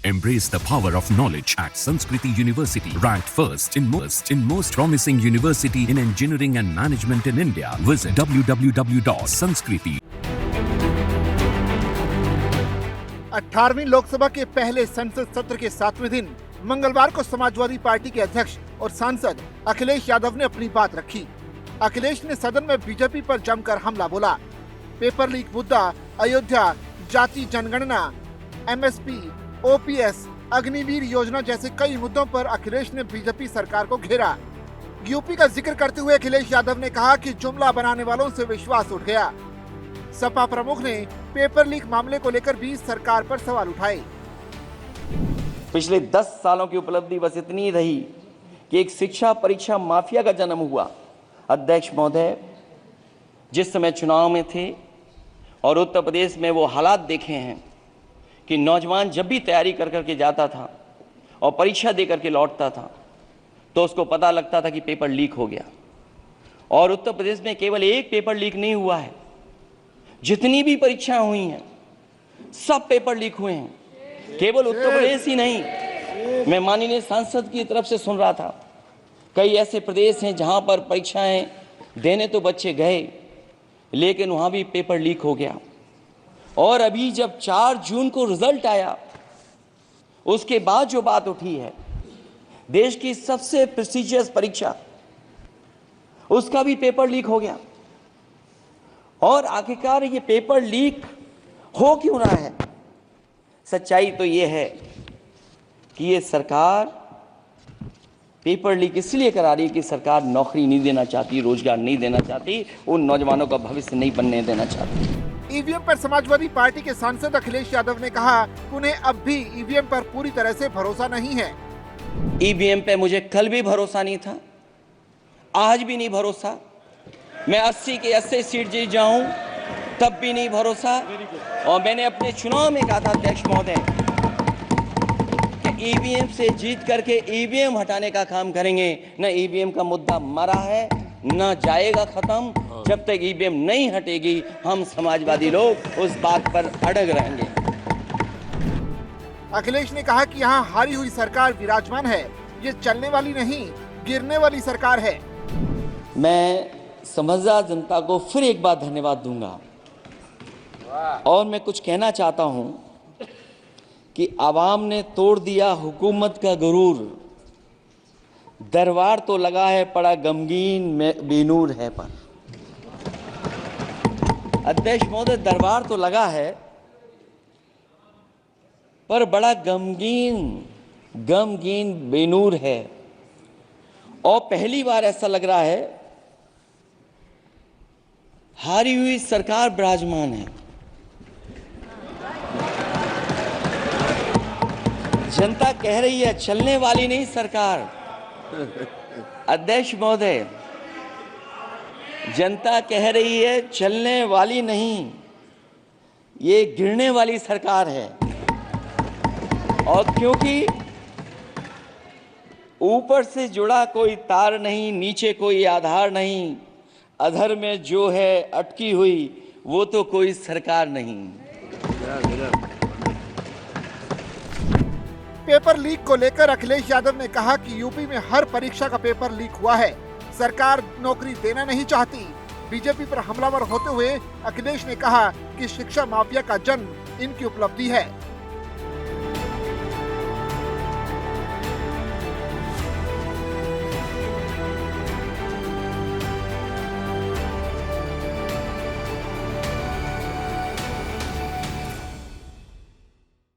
Embrace the power of knowledge at Sanskriti University, ranked first in most promising university in engineering and management in India. Visit www.sanskriti. 18वीं Lok Sabha के पहले संसद सत्र के 7वें दिन मंगलवार को समाजवादी पार्टी के अध्यक्ष और सांसद अखिलेश यादव ने अपनी बात रखी। अखिलेश ने सदन में बीजेपी पर जमकर हमला बोला। पेपर लीक मुद्दा, अयोध्या, जाति जनगणना, एमएसपी, ओपीएस, अग्निवीर योजना जैसे कई मुद्दों पर अखिलेश ने बीजेपी सरकार को घेरा। यूपी का जिक्र करते हुए अखिलेश यादव ने कहा कि जुमला बनाने वालों से विश्वास उठ गया। सपा प्रमुख ने पेपर लीक मामले को लेकर भी सरकार पर सवाल उठाए। पिछले 10 सालों की उपलब्धि बस इतनी रही कि एक शिक्षा परीक्षा माफिया का जन्म हुआ। अध्यक्ष महोदय, जिस समय चुनाव में थे और उत्तर प्रदेश में वो हालात देखे हैं कि नौजवान जब भी तैयारी कर करके जाता था और परीक्षा दे करके लौटता था तो उसको पता लगता था कि पेपर लीक हो गया। और उत्तर प्रदेश में केवल एक पेपर लीक नहीं हुआ है, जितनी भी परीक्षाएं हुई हैं सब पेपर लीक हुए हैं। केवल उत्तर प्रदेश ही नहीं, मैं माननीय सांसद की तरफ से सुन रहा था, कई ऐसे प्रदेश हैं जहां पर परीक्षाएं देने तो बच्चे गए लेकिन वहां भी पेपर लीक हो गया। और अभी जब 4 जून को रिजल्ट आया उसके बाद जो बात उठी है, देश की सबसे प्रेस्टिजियस परीक्षा, उसका भी पेपर लीक हो गया। और आखिरकार ये पेपर लीक हो क्यों रहा है? सच्चाई तो ये है कि ये सरकार पेपर लीक इसलिए करा रही है कि सरकार नौकरी नहीं देना चाहती, रोजगार नहीं देना चाहती, उन नौजवानों का भविष्य नहीं बनने देना चाहती। ईवीएम पर समाजवादी पार्टी के सांसद अखिलेश यादव ने कहा कि उन्हें अब भी ईवीएम पर पूरी तरह से भरोसा नहीं है। ईवीएम पे मुझे कल भी भरोसा नहीं था, आज भी नहीं भरोसा। मैं 80 के 80 सीट जीत जाऊं तब भी नहीं भरोसा। और मैंने अपने चुनाव में कहा था अध्यक्ष महोदय कि ईवीएम से जीत करके ईवीएम हटाने का काम करेंगे। न ईवीएम का मुद्दा मरा है, न जाएगा खत्म। जब तक ईवीएम नहीं हटेगी हम समाजवादी लोग उस बात पर अड़ग रहेंगे। अखिलेश ने कहा कि यहाँ हारी हुई सरकार विराजमान है, ये चलने वाली नहीं गिरने वाली सरकार है। मैं समझदार जनता को फिर एक बार धन्यवाद दूंगा और मैं कुछ कहना चाहता हूं कि आवाम ने तोड़ दिया हुकूमत का गुरूर, दरबार तो लगा है पड़ा गमगीन में बेनूर है। पर अध्यक्ष महोदय, दरबार तो लगा है पर बड़ा गमगीन बेनूर है। और पहली बार ऐसा लग रहा है हारी हुई सरकार विराजमान है। जनता कह रही है चलने वाली नहीं सरकार। अध्यक्ष महोदय, जनता कह रही है चलने वाली नहीं, ये गिरने वाली सरकार है। और क्योंकि ऊपर से जुड़ा कोई तार नहीं, नीचे कोई आधार नहीं, अधर में जो है अटकी हुई वो तो कोई सरकार नहीं। पेपर लीक को लेकर अखिलेश यादव ने कहा कि यूपी में हर परीक्षा का पेपर लीक हुआ है, सरकार नौकरी देना नहीं चाहती। बीजेपी पर हमलावर होते हुए अखिलेश ने कहा कि शिक्षा माफिया का जन्म इनकी उपलब्धि है।